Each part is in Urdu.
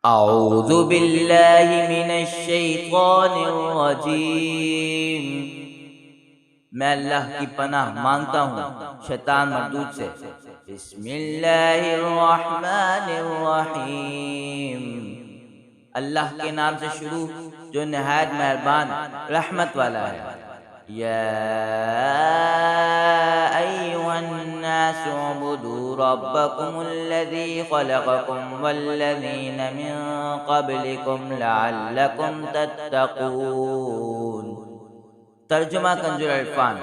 اعوذ باللہ من الشیطان الرجیم، میں اللہ کی پناہ مانگتا ہوں شیطان مردود سے۔ بسم اللہ الرحمن الرحیم، اللہ کے نام سے شروع جو نہایت مہربان رحمت والا ہے۔ یا ایھا الناس اعبدوا ربکم الذی خلقکم والذین من قبلکم لعلکم تتقون۔ ترجمہ کنز العرفان،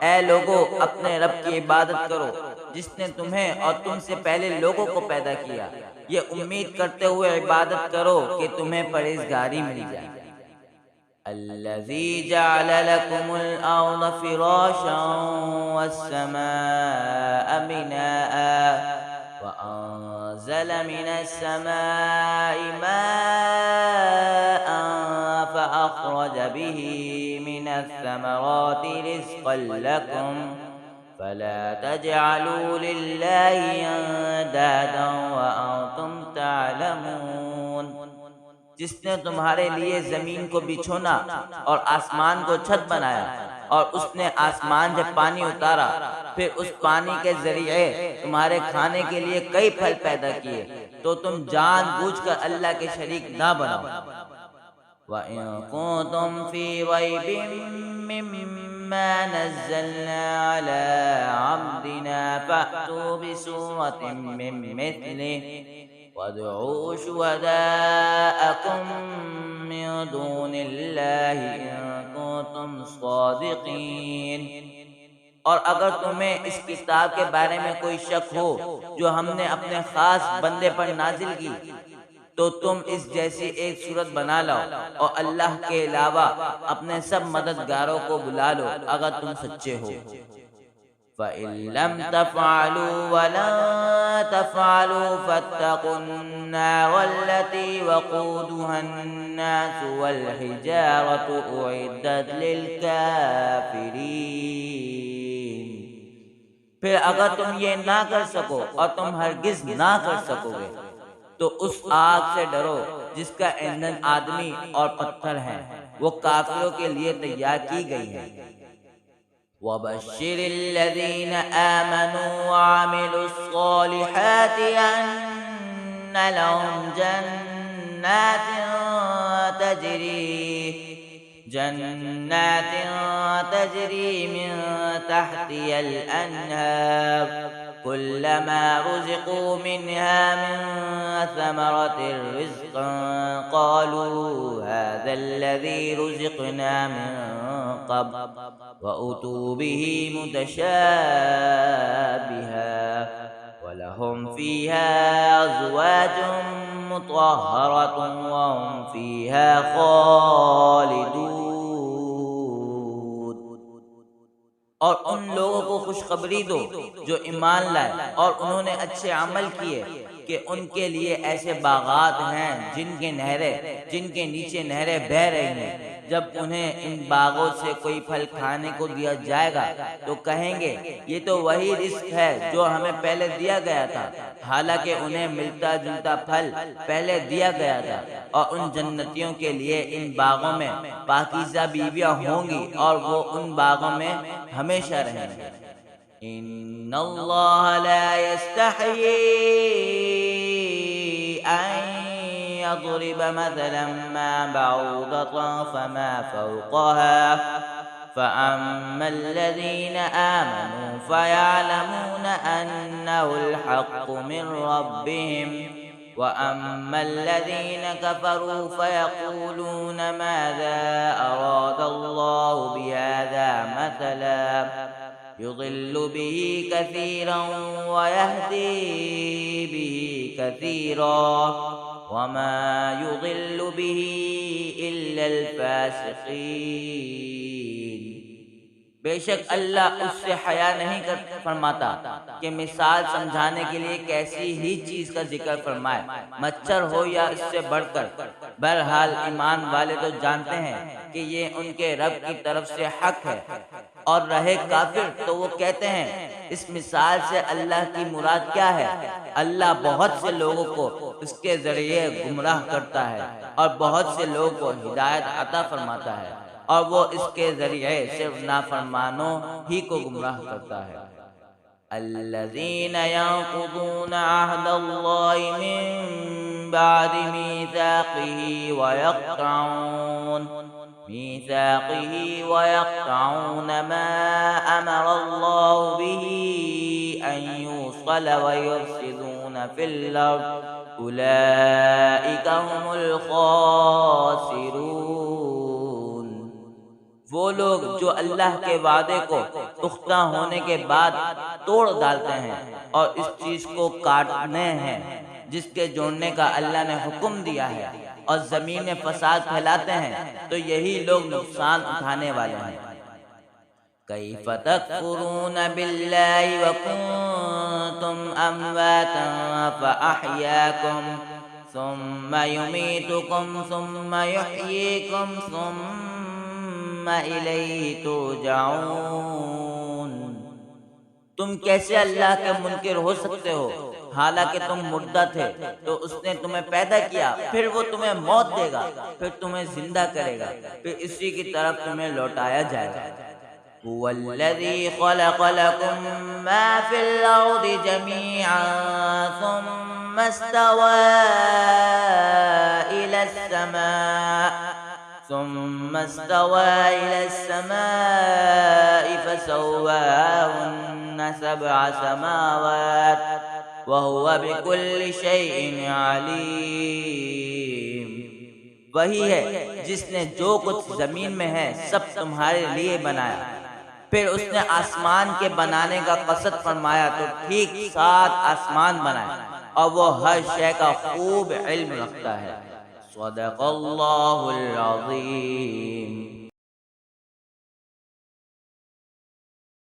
اے لوگو اپنے رب کی عبادت کرو جس نے تمہیں اور تم سے پہلے لوگوں کو پیدا کیا، یہ امید کرتے ہوئے عبادت کرو کہ تمہیں پرہیزگاری مل جائے۔ الذی جعل لکم الارض فراشا والسماء بناء وانزل من السماء ماء فأخرج به من الثمرات رزقا لكم فلا تجعلوا لله اندادا وانتم تعلمون۔ جس نے تمہارے لیے زمین کو بچھونا اور آسمان کو چھت بنایا، اور اس نے آسمان سے پانی اتارا، پھر اس پانی کے ذریعے تمہارے کھانے کے لیے کئی پھل پیدا کیے، تو تم جان بوجھ کر اللہ کے شریک نہ بناؤ۔ وَإِن كُنتُمْ فِي رَيْبٍ مِّمَّا نَزَّلْنَا عَلَىٰ عَبْدِنَا فَأْتُوا بِسُورَةٍ مِّن مِّثْلِهِ وَادْعُوا شُهَدَاءَكُم مِّن دُونِ اللَّهِ إِن كُنتُمْ صَادِقِينَ۔ اور اگر تمہیں اس کتاب کے بارے میں کوئی شک ہو جو ہم نے اپنے خاص بندے پر نازل کی، تو تم اس جیسی ایک صورت بنا لاؤ اور اللہ کے علاوہ اپنے سب مددگاروں کو بلا لو اگر تم سچے ہو۔ فَإِن لَّمْ تَفْعَلُوا وَلَن تَفْعَلُوا فَاتَّقُوا النَّارَ الَّتِي وَقُودُهَا النَّاسُ وَالْحِجَارَةُ أُعِدَّتْ لِلْكَافِرِينَ۔ پھر اگر تم یہ نہ کر سکو اور تم ہرگز نہ کر سکو گے تو اس آگ سے ڈرو جس کا ایندھن آدمی اور پتھر ہیں، وہ کافروں کے لیے تیار کی گئی ہے۔ وَبَشِّرِ الَّذِينَ آمَنُوا وَعَمِلُوا الصَّالِحَاتِ أَنَّ لَهُمْ جَنَّاتٍ تَجْرِي مِن تَحْتِهَا الْأَنْهَارُ كُلَّمَا رُزِقُوا مِنْهَا مِن ثَمَرَةٍ رِّزْقًا قَالُوا هَٰذَا الَّذِي رُزِقْنَا مِن قَبْلُ وَأُتُوا بِهِ مُتَشَابِهًا وَلَهُمْ فِيهَا أَزْوَاجٌ مُّطَهَّرَةٌ وَهُمْ فِيهَا خَالِدُونَ۔ اور ان لوگوں کو خوشخبری دو جو ایمان لائے اور انہوں نے اچھے عمل کیے کہ ان کے لیے ایسے باغات ہیں جن کے نیچے نہریں بہہ رہی ہیں۔ جب انہیں ان باغوں سے کوئی پھل کھانے کو دیا جائے گا تو کہیں گے یہ تو وہی رزق ہے جو ہمیں پہلے دیا گیا تھا، حالانکہ انہیں ملتا جلتا پھل پہلے دیا گیا تھا۔ اور ان جنتیوں کے لیے ان باغوں میں پاکیزہ بیویاں ہوں گی اور وہ ان باغوں میں ہمیشہ رہیں گے۔ ان اللہ لا یستحیی ان يضرب مثلا ما بعوضة فما فوقها فأما الذين آمنوا فيعلمون أنه الحق من ربهم وأما الذين كفروا فيقولون ماذا أراد الله بهذا مثلا يضل به كثيرا ويهدي به كثيرا وما يضل به إلا الفاسقين۔ بے شک اللہ اس سے حیا نہیں فرماتا کہ مثال سمجھانے کے لیے کیسی ہی چیز کا ذکر فرمائے، مچھر ہو یا اس سے بڑھ کر۔ بہرحال ایمان والے تو جانتے ہیں کہ یہ ان کے رب کی طرف سے حق ہے، اور رہے کافر تو وہ کہتے ہیں اس مثال سے اللہ کی مراد کیا ہے؟ اللہ بہت سے لوگوں کو اس کے ذریعے گمراہ کرتا ہے اور بہت سے لوگوں کو ہدایت عطا فرماتا ہے، اور وہ اس کے ذریعے صرف نافرمانوں ہی کو گمراہ کرتا ہے۔ الذين ينقضون عهد الله من بعد ويقطعون ما أمر الله به أن يوصل ويفسدون في الأرض أولئك هم الخاسرون۔ وہ لوگ جو اللہ کے وعدے کو پختہ ہونے کے بعد توڑ ڈالتے ہیں اور اس چیز کو کاٹنے ہیں جس کے جوڑنے کا اللہ نے حکم دیا ہے، اور زمین میں فساد پھیلاتے ہیں، تو یہی لوگ نقصان اٹھانے والے ہیں۔ کیف تکفرون باللہ وکنتم امواتا فاحیاکم ثم یمیتکم ثم یحییکم ثم الیہ ترجعون۔ تم کیسے اللہ کے منکر ہو سکتے ہو؟ حالانکہ تم مردہ تھے تو اس نے تمہیں پیدا کیا، پھر وہ تمہیں موت دے گا، پھر تمہیں زندہ کرے گا، پھر اسی کی طرف تمہیں لوٹایا جائے گا۔ هو الذی خلق لکم ما فی الارض جمیعا ثم استوى إلى السماء فسواهن 7 سماوات وهو بكل شيء عليم۔ وہی ہے جس نے جو کچھ زمین میں ہے سب تمہارے لیے بنایا، پھر اس نے آسمان کے بنانے کا قصد فرمایا تو ٹھیک 7 آسمان بنائے، اور وہ ہر شے کا خوب علم رکھتا ہے۔ صدق اللہ العظیم۔